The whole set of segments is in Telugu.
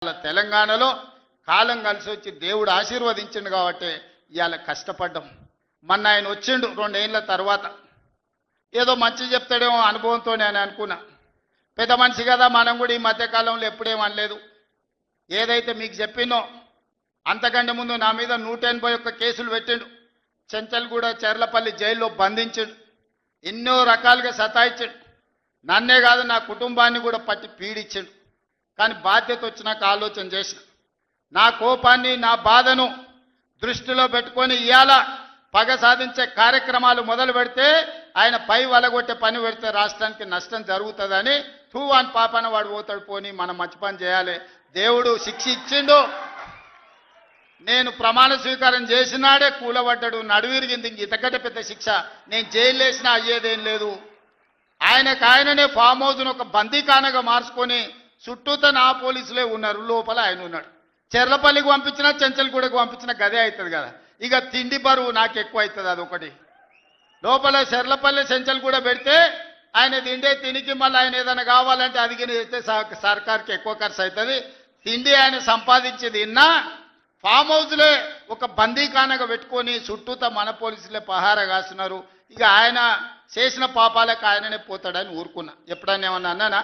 తెలంగాణలో కాలం కలిసి వచ్చి దేవుడు ఆశీర్వదించిండు కాబట్టి ఇవాళ కష్టపడ్డాం. మొన్న ఆయన వచ్చిండు 2 ఏళ్ల తర్వాత. ఏదో మంచి చెప్తాడేమో అనుభవంతో నేను అనుకున్నా. పెద్ద మనిషి కదా, మనం కూడా ఈ మధ్యకాలంలో ఎప్పుడేం అనలేదు. ఏదైతే మీకు చెప్పినో అంతకంటే ముందు నా మీద 181 కేసులు పెట్టిండు. చెంచల్గూడ చెర్లపల్లి జైల్లో బంధించిండు. ఎన్నో రకాలుగా సతాయించిండు. నన్నే కాదు నా కుటుంబాన్ని కూడా పట్టి పీడించిండు. కానీ బాధ్యత వచ్చినాక ఆలోచన చేసిన, నా కోపాన్ని నా బాధను దృష్టిలో పెట్టుకొని ఇవాళ పగ సాధించే కార్యక్రమాలు మొదలు పెడితే ఆయన పై వలగొట్టే పని పెడితే రాష్ట్రానికి నష్టం జరుగుతుందని తూవాన్ పాపన వాడు పోతాడు, పోని మనం మంచి పని చేయాలి. దేవుడు శిక్ష ఇచ్చిండు. నేను ప్రమాణ స్వీకారం చేసినాడే కూలబడ్డాడు, నడువిరిగింది. ఇంక ఇంతకంటే పెద్ద శిక్ష నేను జైలు వేసినా అయ్యేదేం లేదు. ఆయననే ఫామ్ హౌస్ను ఒక బందీఖానగా మార్చుకొని చుట్టూతో నా పోలీసులే ఉన్నారు, లోపల ఆయన ఉన్నాడు. చెర్లపల్లికి పంపించినా చెంచల్గూడకు పంపించినా గదే అవుతుంది కదా. ఇక తిండి బరువు నాకు ఎక్కువ అవుతుంది. అదొకటి. లోపల చెర్లపల్లి చెంచల్గూడ పెడితే ఆయన తిండే తినికి మళ్ళీ ఆయన ఏదైనా కావాలంటే అదిగిన చేస్తే సర్కార్కి ఎక్కువ ఖర్చు అవుతుంది. తిండి ఆయన సంపాదించేది ఇన్నా ఫామ్ హౌస్లే ఒక బందీఖానగా పెట్టుకొని చుట్టూతో మన పోలీసులే పహారా కాస్తున్నారు. ఇక ఆయన చేసిన పాపాలకు ఆయననే పోతాడని ఊరుకున్నా. ఎప్పుడన్నా ఏమన్నా అన్నానా?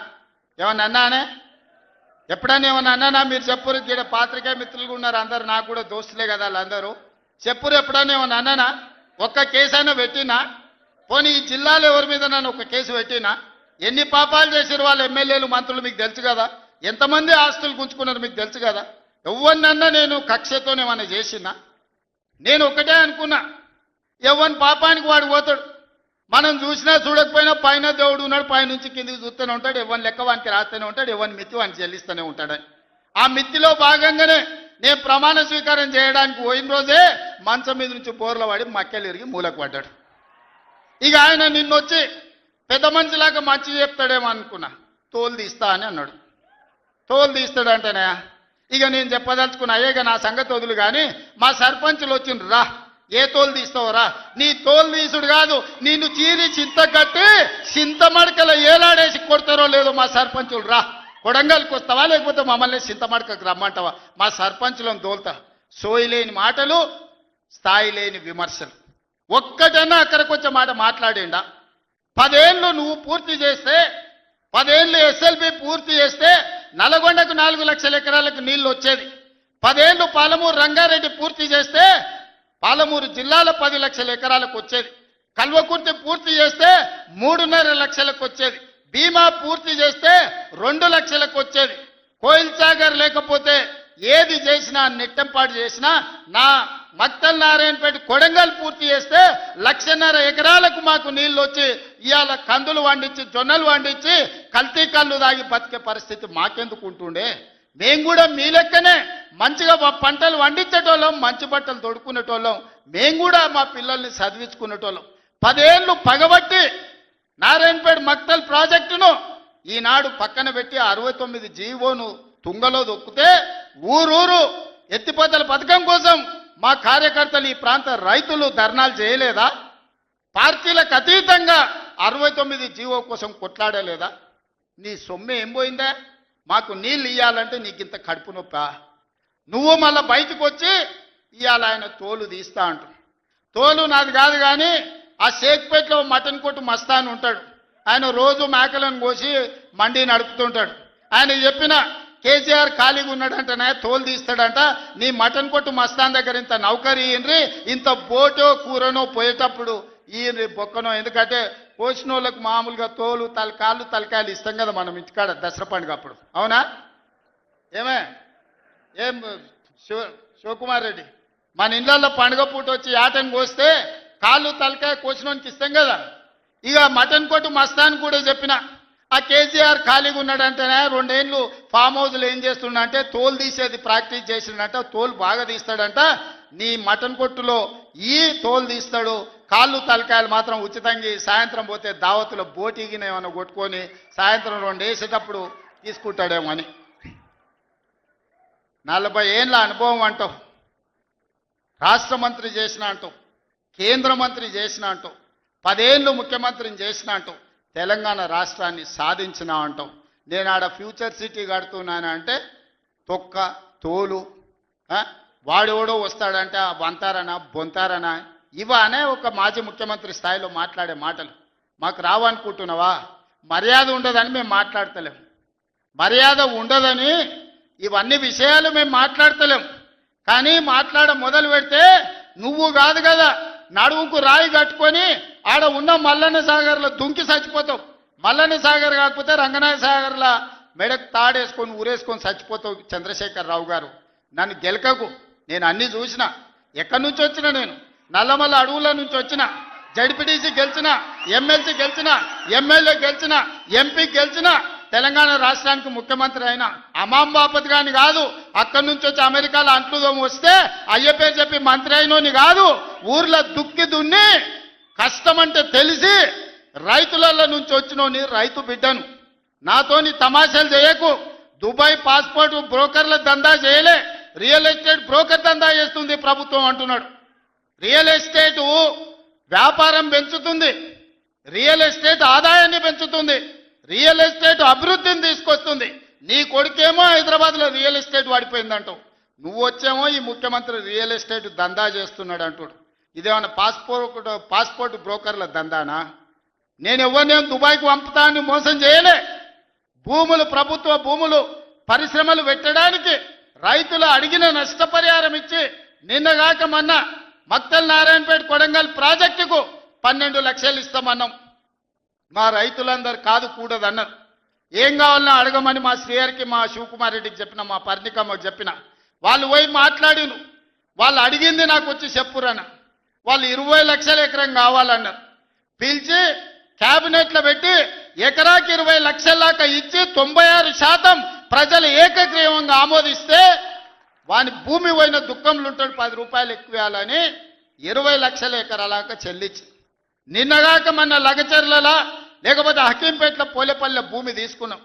ఎప్పుడన్నా ఏమన్నా అన్నానా? మీరు చెప్పురు. ఇక్కడ పాత్రికేయ మిత్రులుగా ఉన్నారు అందరు, నాకు కూడా దోస్తులే కదా వాళ్ళందరూ. చెప్పురు, ఎప్పుడన్నా ఏమన్నా అన్నానా? ఒక్క కేసు అయినా పెట్టినా? పోనీ ఈ జిల్లాలో ఎవరి మీద నన్ను ఒక కేసు పెట్టినా? ఎన్ని పాపాలు చేసారు వాళ్ళ ఎమ్మెల్యేలు మంత్రులు మీకు తెలుసు కదా. ఎంతమంది ఆస్తులు గుంజుకున్నారు మీకు తెలుసు కదా. ఎవరినన్నా నేను కక్షతోనేమన్నా చేసినా? నేను ఒకటే అనుకున్నా, ఎవరి పాపానికి వాడు పోతాడు. మనం చూసినా చూడకపోయినా పైన దేవుడు ఉన్నాడు, పైనుంచి కిందికి చూస్తూనే ఉంటాడు. ఎవరిని లెక్క వానికి రాస్తూనే ఉంటాడు, ఎవరిని మిత్తి వానికి చెల్లిస్తూనే ఉంటాడని. ఆ మిత్తిలో భాగంగానే నేను ప్రమాణ స్వీకారం చేయడానికి పోయిన రోజే మంచం మీద నుంచి బోర్ల పడి మక్కెలు ఇరిగి మూలకు పడ్డాడు. ఇక ఆయన నిన్నొచ్చి పెద్ద మనిషిలాగా మంచి చెప్తాడేమో అనుకున్నా. తోలు తీస్తా అని అన్నాడు. తోలు తీస్తాడంటేనే ఇక నేను చెప్పదలుచుకున్నా, అయ్యేగా నా సంగతి వదులు కానీ మా సర్పంచులు వచ్చిండ్రు, రా ఏ తోలు తీస్తావురా? నీ తోలు తీసుడు కాదు, నిన్ను చీరి చింత కట్టి చింతమడకల ఏలాడేసి కొడతారో లేదో మా సర్పంచులు, రా కొడంగల్కి వస్తావా లేకపోతే మమ్మల్ని చింతమడకకు రమ్మంటావా? మా సర్పంచులను తోలుతా. సోయి లేని మాటలు, స్థాయి లేని విమర్శలు. ఒక్కటన్నా అక్కడికి వచ్చే మాట మాట్లాడిండా? 10 ఏళ్ళు నువ్వు పూర్తి చేస్తే, 10 ఏళ్ళు ఎస్ఎల్బి పూర్తి చేస్తే నల్గొండకు 4 లక్షల ఎకరాలకు నీళ్లు వచ్చేది. 10 ఏళ్ళు పాలమూరు రంగారెడ్డి పూర్తి చేస్తే పాలమూరు జిల్లాలో 10 లక్షల ఎకరాలకు వచ్చేది. కల్వకుర్తి పూర్తి చేస్తే 3.5 లక్షలకు వచ్చేది. భీమా పూర్తి చేస్తే 2 లక్షలకు వచ్చేది. కోయిల్ సాగర్ లేకపోతే ఏది చేసినా, నెట్టంపాటు చేసినా, నా మక్తల్ నారాయణపేట కొడంగల్ పూర్తి చేస్తే 1.5 ఎకరాలకు మాకు నీళ్లు వచ్చి ఇవాళ కందులు వండించి జొన్నలు వండించి కల్తీ కళ్ళు దాగి బతికే పరిస్థితి మాకెందుకు ఉంటుండే? మేము కూడా మీ లెక్కనే మంచిగా పంటలు వండించేటోళ్ళం, మంచి బట్టలు తొడుక్కునేటోళ్ళం. మేము కూడా మా పిల్లల్ని చదివించుకునేటోళ్ళం. 10 ఏళ్ళు పగబట్టి నారాయణపేట మక్తల్ ప్రాజెక్టును ఈనాడు పక్కన పెట్టి 69 జీవోను తుంగలో దొక్కితే ఊరూరు ఎత్తిపోతల పథకం కోసం మా కార్యకర్తలు, ఈ ప్రాంత రైతులు ధర్నాలు చేయలేదా? పార్టీలకు అతీతంగా 69 జీవో కోసం కొట్లాడలేదా? నీ సొమ్మె ఏం పోయిందా? మాకు నీళ్ళు ఇవ్వాలంటే నీకు ఇంత కడుపు నొప్పా? నువ్వు మళ్ళీ బయటకు వచ్చి ఇవాళ ఆయన తోలు తీస్తా అంటు. తోలు నాది కాదు కానీ ఆ షేక్పేటలో మటన్ కొట్టు మస్తాన్ ఉంటాడు. ఆయన రోజు మేకలను కోసి మండి నడుపుతుంటాడు. ఆయన చెప్పిన కేసీఆర్ ఖాళీగా ఉన్నాడంటనే తోలు తీస్తాడంట. నీ మటన్ కొట్టు మస్తాన్ దగ్గర ఇంత నౌకరీ ఇయ్యండ్రి, ఇంత బోటో కూరనో పోయేటప్పుడు ఈయన బొక్కనో. ఎందుకంటే కోసిన వాళ్ళకు మామూలుగా తోలు తలకాయలు ఇస్తాం కదా మనం ఇంటికాడ దసరా పండుగ అప్పుడు. అవునా? ఏం శివకుమార్ రెడ్డి, మన ఇళ్ళల్లో పండుగ పూట వచ్చి ఆటను కోస్తే కాళ్ళు తలకాయ కోసినోనికి ఇస్తాం కదా. ఇక మటన్ కొట్టు మస్తాన్ కూడా చెప్పిన, ఆ కేసీఆర్ ఖాళీగా ఉన్నాడంటేనే 2 ఏళ్ళు ఫామ్ హౌస్లో ఏం చేస్తున్నా అంటే తోలు తీసేది ప్రాక్టీస్ చేసిండంట. తోలు బాగా తీస్తాడంట. నీ మటన్ కొట్టులో ఈ తోలు తీస్తాడు, కాళ్ళు తలకాయలు మాత్రం ఉచితంగా సాయంత్రం పోతే దావతులో బోటిగిన ఏమైనా కొట్టుకొని సాయంత్రం 2 వేసేటప్పుడు తీసుకుంటాడేమో అని. 40 ఏళ్ళ అనుభవం అంటావు, రాష్ట్ర మంత్రి చేసిన అంటావు, కేంద్ర మంత్రి చేసిన అంటావు, 10 ఏళ్ళు ముఖ్యమంత్రిని చేసిన అంటావు, తెలంగాణ రాష్ట్రాన్ని సాధించిన అంటావు. నేను ఆడ ఫ్యూచర్ సిటీ కడుతున్నాను అంటే తొక్క తోలు వాడెవడో వస్తాడంటే వంతారనా బొంతారనా ఇవనే ఒక మాజీ ముఖ్యమంత్రి స్థాయిలో మాట్లాడే మాటలు మాకు రావనుకుంటున్నావా? మర్యాద ఉండదని మేము మాట్లాడతలేం. మర్యాద ఉండదని ఇవన్నీ విషయాలు మేము మాట్లాడతలేం. కానీ మాట్లాడ మొదలు పెడితే నువ్వు కాదు కదా నడువుకు రాయి కట్టుకొని ఆడ ఉన్న మల్లన్న సాగర్లో దుంకి చచ్చిపోతావు. మల్లన్న సాగర్ కాకపోతే రంగనాయ సాగర్లో మెడకు తాడేసుకొని ఊరేసుకొని చచ్చిపోతావు. చంద్రశేఖరరావు గారు నన్ను గెలకకు. నేను అన్ని చూసిన. ఎక్కడి నుంచి వచ్చిన నేను నల్లమల్ల అడవుల నుంచి వచ్చిన. జడ్పీటీసీ గెలిచిన, ఎమ్మెల్సీ గెలిచిన, ఎమ్మెల్యే గెలిచిన, ఎంపీ గెలిచిన, తెలంగాణ రాష్ట్రానికి ముఖ్యమంత్రి అయినా అమాం బాపత్ గాని కాదు. అక్కడి నుంచి వచ్చి అమెరికాలో అంట్లుదోమ వస్తే అయ్య పేరు చెప్పి మంత్రి అయినోని కాదు. ఊర్లో దుక్కి దున్ని కష్టమంటే తెలిసి రైతులలో నుంచి వచ్చినోని రైతు బిడ్డను. నాతోని తమాషాలు చేయకు. దుబాయ్ పాస్పోర్ట్ బ్రోకర్ల దందా చేయలే, రియల్ ఎస్టేట్ బ్రోకర్ దందా చేస్తుంది ప్రభుత్వం అంటున్నాడు. రియల్ ఎస్టేట్ వ్యాపారం పెంచుతుంది, రియల్ ఎస్టేట్ ఆదాయాన్ని పెంచుతుంది, రియల్ ఎస్టేట్ అభివృద్ధిని తీసుకొస్తుంది. నీ కొడుకేమో హైదరాబాద్లో రియల్ ఎస్టేట్ వాడిపోయిందంటావు. నువ్వు వచ్చేమో ఈ ముఖ్యమంత్రి రియల్ ఎస్టేట్ దందా చేస్తున్నాడు అంటాడు. ఇదేమన్నా పాస్పోర్ట్ బ్రోకర్ల దందానా? నేను ఎవరినేం దుబాయ్కి పంపుతా అని మోసం చేయలే. భూములు, ప్రభుత్వ భూములు పరిశ్రమలు పెట్టడానికి రైతులు అడిగిన నష్టపరిహారం ఇచ్చి నిన్నగాక మొన్న మక్తల్ నారాయణపేట కొడంగల్ ప్రాజెక్టుకు 12 లక్షలు ఇస్తామన్నాం. మా రైతులందరూ కాదు కూడదన్నారు. ఏం కావాలన్నా అడగమని మా శ్రీహరికి, మా శివకుమార్ రెడ్డికి చెప్పిన, మా పర్ణికమ్మకు చెప్పిన. వాళ్ళు పోయి మాట్లాడిను. వాళ్ళు అడిగింది నాకు వచ్చి చెప్పురన్న. వాళ్ళు 20 లక్షల ఎకరం కావాలన్నారు. పిలిచి క్యాబినెట్లో పెట్టి ఎకరాకి 20 లక్షల దాకా ఇచ్చి 96% ప్రజలు ఏకగ్రీవంగా ఆమోదిస్తే వాని భూమి పోయిన దుఃఖంలో ఉంటాడు 10 రూపాయలు ఎక్కువేయాలని 20 లక్షల ఎకరాలాక చెల్లించి నిన్నగాక మన లగచర్ల లేకపోతే హకీంపేటలో పోలేపల్లె భూమి తీసుకున్నాం.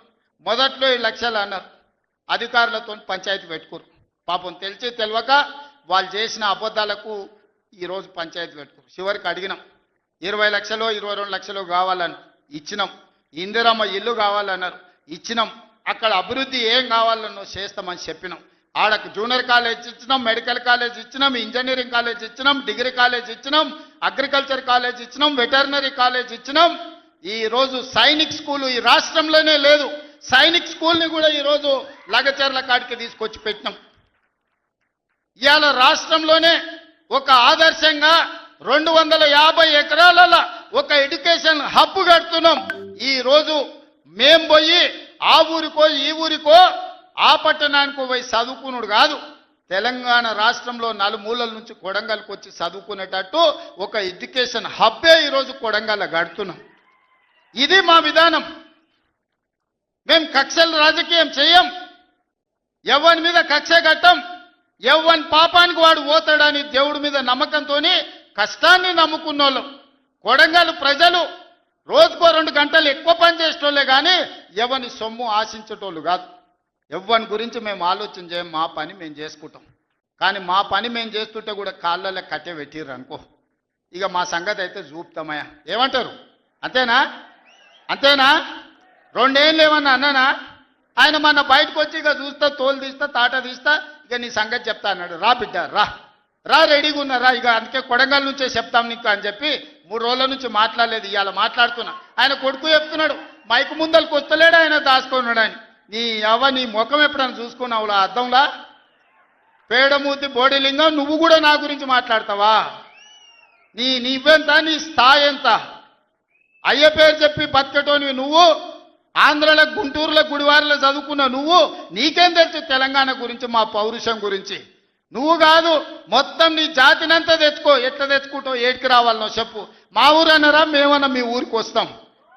మొదట్లో 7 లక్షలు అన్నారు. అధికారులతో పంచాయతీ పెట్టుకోరు. పాపం తెలిసి తెలియక వాళ్ళు చేసిన అబద్ధాలకు ఈరోజు పంచాయతీ పెట్టుకోరు. చివరికి అడిగినాం 20 లక్షలు 22 లక్షలు కావాలని ఇచ్చినాం. ఇందిరమ్మ ఇల్లు కావాలన్నారు, ఇచ్చినాం. అక్కడ అభివృద్ధి ఏం కావాలన్నో చేస్తామని చెప్పినాం. ఆడకు జూనియర్ కాలేజ్ ఇచ్చినాం, మెడికల్ కాలేజ్ ఇచ్చినాం, ఇంజనీరింగ్ కాలేజ్ ఇచ్చినాం, డిగ్రీ కాలేజ్ ఇచ్చినాం, అగ్రికల్చర్ కాలేజ్ ఇచ్చినాం, వెటర్నరీ కాలేజ్ ఇచ్చినాం. ఈరోజు సైనిక్ స్కూలు ఈ రాష్ట్రంలోనే లేదు. సైనిక్ స్కూల్ని కూడా ఈరోజు లగచర్ల కాడికి తీసుకొచ్చి పెట్టినాం. ఇవాళ రాష్ట్రంలోనే ఒక ఆదర్శంగా 250 ఎకరాలలో ఒక ఎడ్యుకేషన్ హబ్ కడుతున్నాం. ఈరోజు మేం పోయి ఆ ఊరికో ఈ ఊరికో ఆ పట్టణానికి పోయి చదువుకున్నాడు కాదు. తెలంగాణ రాష్ట్రంలో నలుమూలల నుంచి కొడంగల్కి వచ్చి చదువుకునేటట్టు ఒక ఎడ్యుకేషన్ హబ్బే ఈరోజు కొడంగల్ కడుతున్నాం. ఇది మా విధానం. మేము కక్షల రాజకీయం చేయం. ఎవరి మీద కక్ష కట్టం. ఎవరి పాపానికి వాడు పోతాడని దేవుడి మీద నమ్మకంతో కష్టాన్ని నమ్ముకున్నోళ్ళం. కొడంగల్ ప్రజలు రోజుకో 2 గంటలు ఎక్కువ పని చేసేటోళ్ళే కానీ ఎవరిని సొమ్ము ఆశించేటోళ్ళు కాదు. ఎవరి గురించి మేము ఆలోచన చేయం. మా పని మేము చేసుకుంటాం. కానీ మా పని మేము చేస్తుంటే కూడా కాళ్ళలో కట్టె పెట్టిర్రు అనుకో, ఇక మా సంగతి అయితే చూపుతామయ్యా. ఏమంటారు? అంతేనా? అంతేనా? 2 ఏళ్ళు ఏమన్నా అన్నానా? ఆయన మన బయటకు వచ్చి ఇక చూస్తా, తోలు తీస్తా, తాట తీస్తా, ఇక నీ సంగతి చెప్తా అన్నాడు. రా బిడ్డ రా రా, రెడీగా ఉన్నారా? ఇక అందుకే కొడంగల్ నుంచే చెప్తాం నీకు అని చెప్పి 3 రోజుల నుంచి మాట్లాడలేదు. ఇవాళ మాట్లాడుతున్నా. ఆయన కొడుకు చెప్తున్నాడు మైకు ముందరికి వస్తలేడు, ఆయన దాచుకున్నాడు అని. నీ ముఖం ఎప్పుడైనా చూసుకున్నావులా అద్దంలా? పేడమూతి బోడిలింగం, నువ్వు కూడా నా గురించి మాట్లాడతావా? నీవెంత, నీ స్థాయి ఎంత? అయ్య పేరు చెప్పి బతికటోనివి నువ్వు. ఆంధ్రలో గుంటూరులో గుడివారిలో చదువుకున్న నువ్వు, నీకేం తెలుసు తెలంగాణ గురించి, మా పౌరుషం గురించి? నువ్వు కాదు, మొత్తం నీ జాతినంతా తెచ్చుకో. ఎట్లా తెచ్చుకుంటావు? ఏడికి రావాలనో చెప్పు. మా ఊరు అన్నారా? మేమన్నా మీ ఊరికి వస్తాం.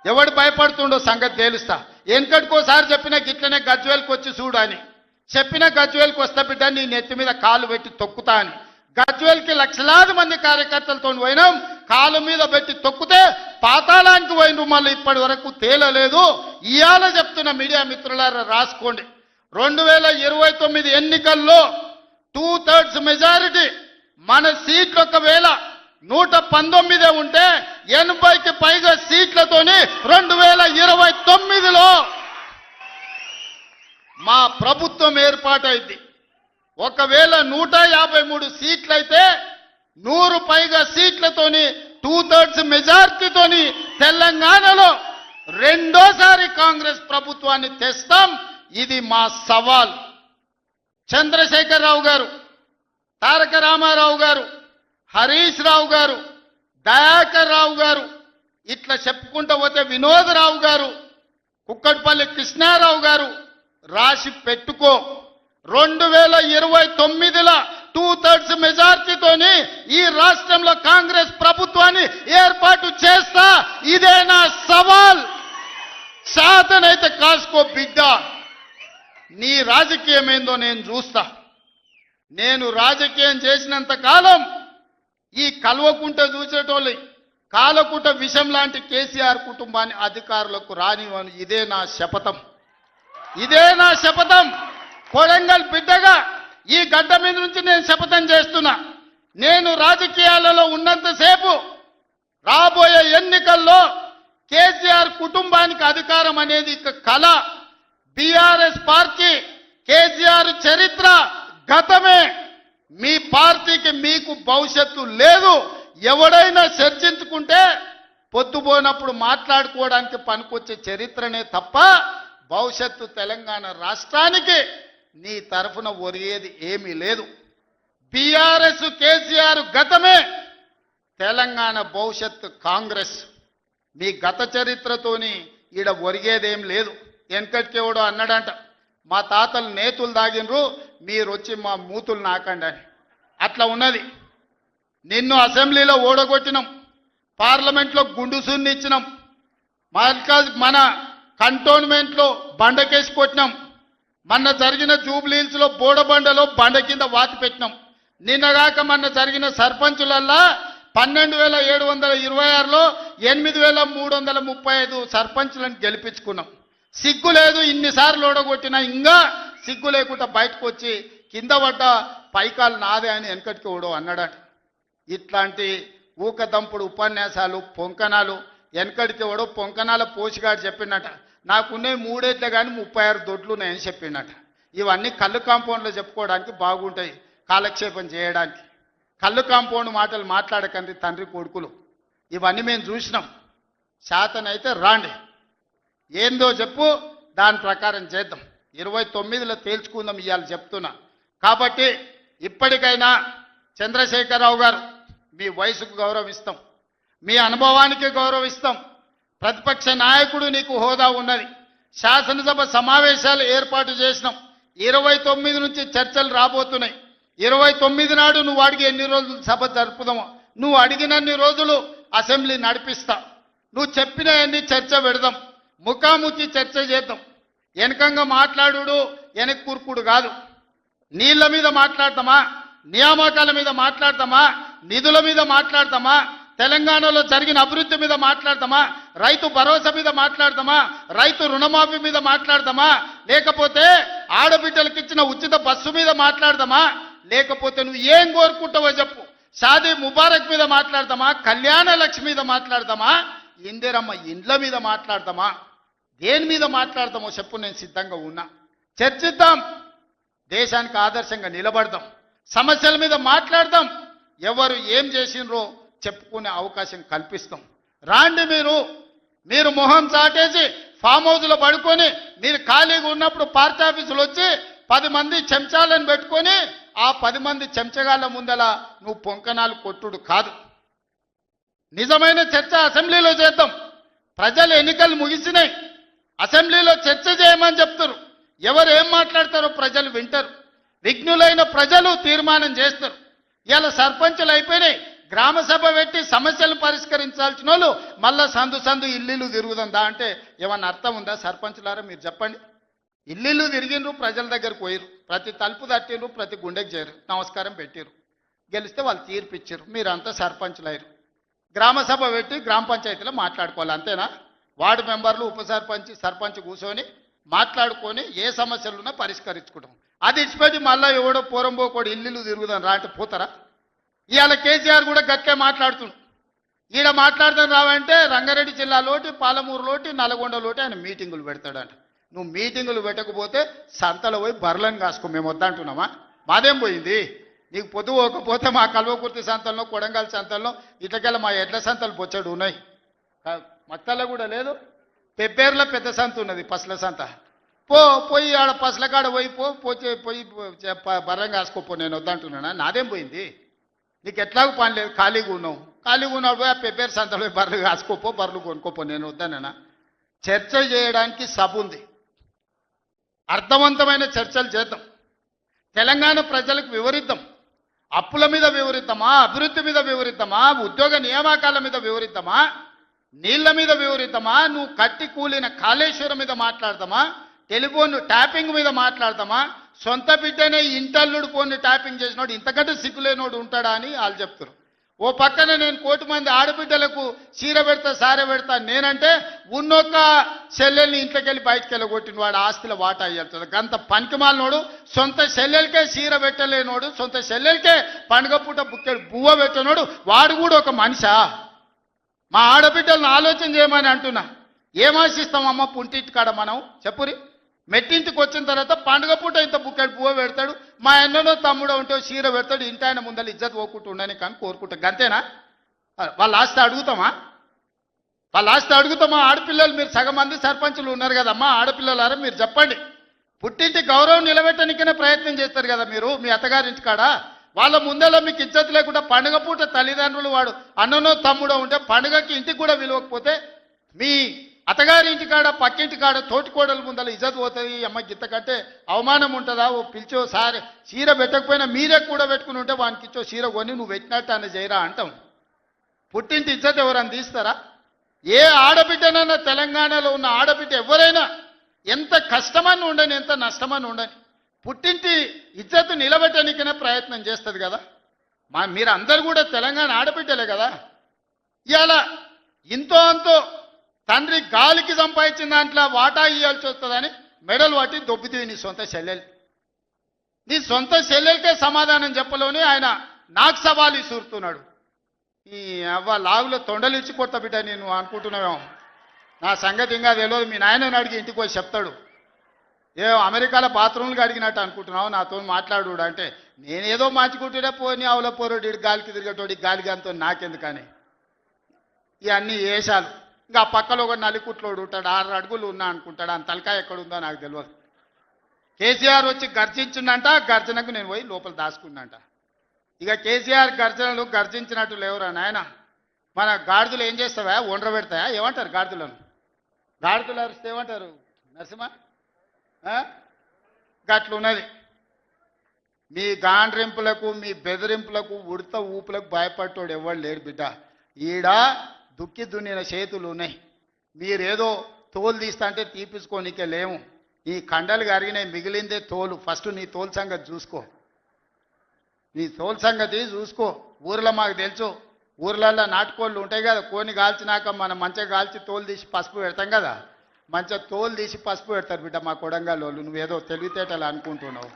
ఎవడు భయపడుతుండో సంగతి తేలుస్తా. వెనకటికోసారి చెప్పిన గిట్లనే గజ్వేల్కి వచ్చి చూడని చెప్పిన, గజ్వేల్కి వస్తా బిడ్డ, నీ నెత్తి మీద కాలు పెట్టి తొక్కుతా అని. గజ్వేల్కి లక్షలాది మంది కార్యకర్తలతో పోయినాం. కాలు మీద పెట్టి తొక్కితే పాతాళానికి పోయిన మళ్ళీ ఇప్పటి వరకు తేలలేదు. ఇవాళ చెప్తున్న మీడియా మిత్రులారా రాసుకోండి. 2029 ఎన్నికల్లో 2/3 మెజారిటీ మన సీట్లు ఒకవేళ 119 ఉంటే 80కి పైగా సీట్లతోని 2029లో మా ప్రభుత్వం ఏర్పాటైంది. ఒకవేళ 153 సీట్లయితే 100 పైగా సీట్లతోని 2/3 మెజార్టీతోని తెలంగాణలో రెండోసారి కాంగ్రెస్ ప్రభుత్వాన్ని తెస్తాం. ఇది మా సవాల్. చంద్రశేఖరరావు గారు, తారక రామారావు గారు, హరీష్ రావు గారు, దయాకర్ రావు గారు, ఇట్లా చెప్పుకుంటూ పోతే వినోదరావు గారు, కుక్కట్పల్లి కృష్ణారావు గారు రాసి పెట్టుకో. 2029లో 2/3 మెజార్టీతోని ఈ రాష్ట్రంలో కాంగ్రెస్ ప్రభుత్వాన్ని ఏర్పాటు చేస్తా. ఇదే నా సవాల్. శాతనైతే కాసుకో బిడ్డ. నీ రాజకీయం ఏందో నేను చూస్తా. నేను రాజకీయం చేసినంత కాలం ఈ కల్వకుంట చూసేటోళ్ళు కాలకుంట విషం లాంటి కేసీఆర్ కుటుంబాన్ని అధికారులకు రానివ్వను. ఇదే నా శపథం. ఇదే నా శపథం. కొడంగల్ బిడ్డగా ఈ గడ్డ మీద నుంచి నేను శపథం చేస్తున్నా. నేను రాజకీయాలలో ఉన్నంతసేపు రాబోయే ఎన్నికల్లో కేసీఆర్ కుటుంబానికి అధికారం అనేది ఇక కళ. బీఆర్ఎస్ పార్టీ కేసీఆర్ చరిత్ర గతమే. మీ పార్టీకి మీకు భవిష్యత్తు లేదు. ఎవడైనా చర్చించుకుంటే పొద్దుపోయినప్పుడు మాట్లాడుకోవడానికి పనికొచ్చే చరిత్రనే తప్ప భవిష్యత్తు తెలంగాణ రాష్ట్రానికి నీ తరఫున ఒరిగేది ఏమీ లేదు. బీఆర్ఎస్ కేసీఆర్ గతమే, తెలంగాణ భవిష్యత్తు కాంగ్రెస్. మీ గత చరిత్రతోని ఈడ ఒరిగేదేం లేదు. వెనకటికెవడో అన్నాడంట, మా తాతలు నేతులు దాగినరు, మీరు వచ్చి మా మూతులు నాకండి అని. అట్లా ఉన్నది. నిన్ను అసెంబ్లీలో ఓడగొట్టినాం, పార్లమెంట్లో గుండు సున్ని ఇచ్చినాం, మన కంటోన్మెంట్లో బండకేసి కొట్టినాం, మొన్న జరిగిన జూబ్లీహిల్స్లో బోడబండలో బండ కింద వాతి పెట్టినాం. నిన్నగాక మొన్న జరిగిన సర్పంచులల్లా 12,726లో 8,335 సర్పంచులను గెలిపించుకున్నాం. సిగ్గు లేదు. ఇన్నిసార్లు ఓడగొట్టినా ఇంకా సిగ్గు లేకుండా బయటకు వచ్చి కింద పడ్డ పైకాలు నాదే అని వెనకటికి ఓడో అన్నాడట. ఇట్లాంటి ఊకదంపుడు ఉపన్యాసాలు పొంకనాలు వెనకడికి ఓడో పొంకనాల పోషగాడు చెప్పినట. నాకున్నాయి 3 ఏట్లే కానీ 36 దొడ్లు ఉన్నాయని చెప్పిండట. ఇవన్నీ కళ్ళు కాంపౌండ్లో చెప్పుకోవడానికి బాగుంటాయి, కాలక్షేపం చేయడానికి. కళ్ళు కాంపౌండ్ మాటలు మాట్లాడకండి తండ్రి కొడుకులు. ఇవన్నీ మేము చూసినాం. శాతనైతే రాండి, ఏందో చెప్పు, దాని ప్రకారం చేద్దాం. 29లో తేల్చుకుందాం ఇవాళ చెప్తున్నా. కాబట్టి ఇప్పటికైనా చంద్రశేఖరరావు గారు, మీ వయసుకు గౌరవిస్తాం, మీ అనుభవానికి గౌరవిస్తాం. ప్రతిపక్ష నాయకుడు నీకు హోదా ఉన్నది. శాసనసభ సమావేశాలు ఏర్పాటు చేసినాం. 29 నుంచి చర్చలు రాబోతున్నాయి. 29 నాడు నువ్వు అడిగి ఎన్ని రోజులు సభ జరుపుదామో, నువ్వు అడిగినన్ని రోజులు అసెంబ్లీ నడిపిస్తా. నువ్వు చెప్పిన అన్ని చర్చ పెడదాం, ముఖాముఖి చర్చ చేద్దాం. వెనకంగా మాట్లాడు వెనక్కి కూర్కుడు కాదు. నీళ్ల మీద మాట్లాడతామా, నియామకాల మీద మాట్లాడతామా, నిధుల మీద మాట్లాడతామా, తెలంగాణలో జరిగిన అభివృద్ధి మీద మాట్లాడతామా, రైతు భరోసా మీద మాట్లాడతామా, రైతు రుణమాఫీ మీద మాట్లాడతామా, లేకపోతే ఆడబిడ్డలకు ఇచ్చిన ఉచిత బస్సు మీద మాట్లాడతామా, లేకపోతే నువ్వు ఏం కోరుకుంటావో చెప్పు, షాదీ ముబారక్ మీద మాట్లాడతామా, కళ్యాణ లక్ష్మి మీద మాట్లాడతామా, ఇందిరమ్మ ఇండ్ల మీద మాట్లాడతామా, దేని మీద మాట్లాడతామో చెప్పు, నేను సిద్ధంగా ఉన్నా. చర్చిద్దాం, దేశానికి ఆదర్శంగా నిలబడదాం, సమస్యల మీద మాట్లాడదాం, ఎవరు ఏం చేసినరో చెప్పుకునే అవకాశం కల్పిస్తాం. రాండి, మీరు మొహం చాటేసి ఫామ్ హౌస్లో పడుకొని మీరు ఖాళీగా ఉన్నప్పుడు పార్టీ ఆఫీసులు వచ్చి 10 మంది చెంచాలను పెట్టుకొని ఆ 10 మంది చెంచగాళ్ళ ముందల నువ్వు పొంకనాలు కొట్టుడు కాదు. నిజమైన చర్చ అసెంబ్లీలో చేద్దాం. ప్రజలు ఎన్నికలు ముగిసినాయి, అసెంబ్లీలో చర్చ చేయమని చెప్తారు. ఎవరు ఏం మాట్లాడతారో ప్రజలు వింటారు. విఘ్నులైన ప్రజలు తీర్మానం చేస్తారు. ఇలా సర్పంచులు అయిపోయినాయి, గ్రామ సభ పెట్టి సమస్యలు పరిష్కరించాల్సిన వాళ్ళు మళ్ళా సందు ఇల్లు తిరుగుతుందా అంటే ఏమన్నా అర్థం ఉందా? సర్పంచులారా మీరు చెప్పండి. ఇల్లు తిరిగినరు, ప్రజల దగ్గరకు పోయిరు, ప్రతి తలుపు తట్టిరు, ప్రతి గుండెకి చేరు, నమస్కారం పెట్టిరు, గెలిస్తే వాళ్ళు తీర్పిచ్చారు, మీరంతా సర్పంచులు అయ్యారు. గ్రామ సభ పెట్టి గ్రామ పంచాయతీలో మాట్లాడుకోవాలి, అంతేనా? వార్డు మెంబర్లు, ఉప సర్పంచ్, సర్పంచ్ కూర్చొని మాట్లాడుకొని ఏ సమస్యలున్నా పరిష్కరించుకుంటాం. అది ఇచ్చిపెట్టి మళ్ళీ ఎవడో పోరంబోకోడు ఇల్లు తిరుగుదాం రా అంటే పోతారా? ఇవాళ కేసీఆర్ కూడా గట్టిగా మాట్లాడుతున్నాడు. ఈడ మాట్లాడదాం రావంటే రంగారెడ్డి జిల్లాలోటి, పాలమూరులోటి, నల్గొండలోటి ఆయన మీటింగులు పెడతాడంట. నువ్వు మీటింగులు పెట్టకపోతే సంతలో పోయి బర్రెలను కాసుకో. మేము వద్దంటున్నామా? మాదేం పోయింది? నీకు పొద్దు పోకపోతే మా కల్వకుర్తి సంతల్లో, కొడంగల్ సంతల్లో, ఇట్లకెళ్ళ మా ఎడ్ల సంతలు బొచ్చడు ఉన్నాయి. మత్తల్లో కూడా లేదు. పెబ్బేర్లో పెద్ద సంత ఉన్నది, పసల సంత. పోయి ఆడ పసల కాడ పోయి బర్రెం కాసుకోపో. నేను వద్దంటున్నానా? నాదేం పోయింది? నీకు ఎట్లాగూ పని లేదు, ఖాళీగా ఉన్నావు పోయి ఆ పెబ్బేరు సంతలో పోయి బర్రెలు కాసుకోపో, బర్రెలు కొనుక్కోపో. నేను వద్దానన్నా? చర్చ చేయడానికి సభ ఉంది, అర్థవంతమైన చర్చలు చేద్దాం, తెలంగాణ ప్రజలకు వివరిద్దాం. అప్పుల మీద వివరిద్దామా, అభివృద్ధి మీద వివరిద్దామా, ఉద్యోగ నియామకాల మీద వివరిద్దామా, నీళ్ల మీద వివరిద్దామా, నువ్వు కట్టి కూలిన కాళేశ్వరం మీద మాట్లాడదామా, టెలిఫోన్ ట్యాపింగ్ మీద మాట్లాడదామా, సొంత బిడ్డనే ఇంటల్లుడు ఫోన్ని ట్యాపింగ్ చేసినోడు ఇంతకంటే సిగ్గులేనోడు ఉంటాడా అని వాళ్ళు చెప్తారు. ఓ పక్కన నేను 1 కోటి మంది ఆడబిడ్డలకు చీర పెడతా, సారె పెడతా నేనంటే ఉన్నొక్క చెల్లెల్ని ఇంట్లోకి వెళ్ళి బయటకు వెళ్ళగొట్టిన వాడు ఆస్తిలో వాటా అయ్యేస్తుంది. గంత పనికిమాలినోడు, సొంత చెల్లెలకే చీర పెట్టలేనోడు, సొంత చెల్లెలకే పండుగ పూట బుక్కెడు బువ్వ పెట్టినోడు వాడు కూడా ఒక మనిషా? మా ఆడబిడ్డలను ఆలోచన చేయమని అంటున్నా. ఏం ఆశిస్తామమ్మ పుంటింటి కాడ మనం? చెప్పురి. మెట్టింటికి వచ్చిన తర్వాత పండుగ పూట ఇంత బుక్కెడు పువ్వు పెడతాడు, మా అన్ననో తమ్ముడో ఉంటే చీర పెడతాడు, ఇంటి ఆయన ముందర ఇజ్జత్ పోకుండా ఉండని కానీ కోరుకుంటా. గంతేనా? వాళ్ళ ఆస్తి అడుగుతామా? ఆడపిల్లలు మీరు సగం మంది సర్పంచులు ఉన్నారు కదమ్మా, ఆడపిల్లలారా మీరు చెప్పండి. పుట్టింటి గౌరవం నిలబెట్టడానికనే ప్రయత్నం చేస్తారు కదా మీరు మీ అత్తగారింటి కాడ. వాళ్ళ ముందర మీకు ఇజ్జత్ లేకుండా పండుగ పూట తల్లిదండ్రులు వాడు అన్ననో తమ్ముడో ఉంటే పండుగకి ఇంటికి కూడా విలువకపోతే మీ అత్తగారి ఇంటి కాడ, పక్కింటి కాడ, తోటికోడల ముందర ఇజ్జత్ పోతుంది. అమ్మ గిత్త కంటే అవమానం ఉంటుందా? ఓ పిలిచో సారి చీర పెట్టకపోయినా మీరే కూడా పెట్టుకుని ఉంటే వానికి ఇచ్చో చీర కొని నువ్వు పెట్టినట్టు అని చేయరా అంటాం. పుట్టింటి ఇజ్జత్ ఎవరని తీస్తారా? ఏ ఆడబిడ్డనన్నా తెలంగాణలో ఉన్న ఆడబిడ్డ ఎవరైనా ఎంత కష్టమని ఉండని, ఎంత నష్టమని ఉండని, పుట్టింటి ఇజ్జత్ నిలబెట్టడానికనే ప్రయత్నం చేస్తుంది కదా. మీరు అందరు కూడా తెలంగాణ ఆడబిడ్డలే కదా. ఇవాళ ఇంతో అంతో తండ్రి గాలికి సంపాదించిన దాంట్లో వాటా ఇవ్వాల్సి వస్తుందని మెడలు పట్టి దొబ్బుతుంది నీ సొంత చెల్లెలు. నీ సొంత చెల్లెలకే సమాధానం చెప్పలోనే ఆయన నాకు సవాలు ఇసురుతున్నాడు. ఈ అవ్వ లాగులో తొండలు ఇచ్చి కొత్త బిడ్డ నేను అనుకుంటున్నావేమో. నా సంగతి ఇంకా తెలియదు. మీ నాయనని అడిగి ఇంటికి వచ్చి చెప్తాడు. అమెరికాలో బాత్రూమ్లు అడిగినట్టు అనుకుంటున్నావు నాతో మాట్లాడు అంటే, నేనేదో మార్చుకుంటున్నా పోని ఆవుల పోరోడు గాలికి తిరిగేటోడి గాలికి అంతో నాకెందుకని ఇవన్నీ వేషాలు. ఇంకా ఆ పక్కలో ఒక నలికుట్లోడు ఉంటాడు, 6 అడుగులు ఉన్నా అనుకుంటాడు. అంత తలకాయ ఎక్కడుందో నాకు తెలియదు. కేసీఆర్ వచ్చి గర్జించిందంట, గర్జనకు నేను పోయి లోపల దాచుకున్నంట. ఇక కేసీఆర్ గర్జనలు గర్జించినట్టు లేవురా నాయన. మన గాడిదలు ఏం చేస్తావా? ఒండ్ర పెడతాయా? ఏమంటారు గాడిదలను? గాడిదలు అరిస్తే ఏమంటారు నరసింహ? గట్లున్నది. మీ గాండ్రింపులకు, మీ బెదిరింపులకు, ఉడత ఊపులకు భయపడ్డాడు ఎవరు లేడు బిడ్డ. ఈడ దుక్కి దున్నిన చేతులు ఉన్నాయి. మీరేదో తోలు తీస్తా అంటే తీపించుకోనికే లేము. ఈ కండలు కరిగినాయి, మిగిలిందే తోలు. ఫస్ట్ నీ తోలు సంగతి చూసుకో. నీ తోలు సంగతి చూసుకో. ఊర్లో మాకు తెలుసు, ఊర్లల్లో నాటుకోళ్ళు ఉంటాయి కదా, కోని కాల్చినాక మనం మంచిగా కాల్చి తోలు తీసి పసుపు పెడతాం కదా, మంచిగా తోలు తీసి పసుపు పెడతారు బిడ్డ మా కొడంగల్ వాళ్ళు. నువ్వేదో తెలివితేటలు అనుకుంటున్నావు.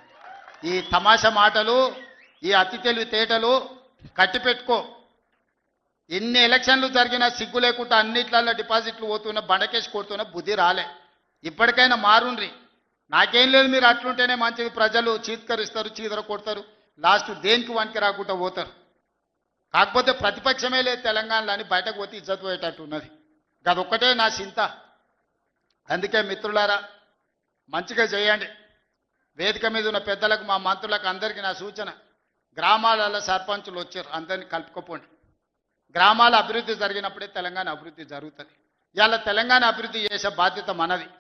ఈ తమాషా మాటలు, ఈ అతి తెలివితేటలు కట్టి పెట్టుకో. ఎన్ని ఎలక్షన్లు జరిగినా సిగ్గు లేకుండా అన్నిట్లలో డిపాజిట్లు పోతున్నా, బండకేసి కొడుతున్నా బుద్ధి రాలే. ఇప్పటికైనా మారుండ్రి. నాకేం లేదు, మీరు అట్లుంటేనే మంచిది. ప్రజలు చీత్కరిస్తారు, చీదర కొడతారు, లాస్ట్ దేనికి వానికి రాకుండా పోతారు. కాకపోతే ప్రతిపక్షమే లేదు తెలంగాణలో అని బయటకు పోతే ఇజ్జత్ పోయేటట్టు ఉన్నది. అదొక్కటే నా చింత. అందుకే మిత్రులారా మంచిగా చేయండి. వేదిక మీద ఉన్న పెద్దలకు, మా మంత్రులకు అందరికీ నా సూచన, గ్రామాలలో సర్పంచులు వచ్చారు, అందరినీ కలుపుకోపోండి. గ్రామాల అభివృద్ధి జరిగినప్పుడే తెలంగాణ అభివృద్ధి జరుగుతుంది. ఇవాళ తెలంగాణ అభివృద్ధి చేసే బాధ్యత మనది.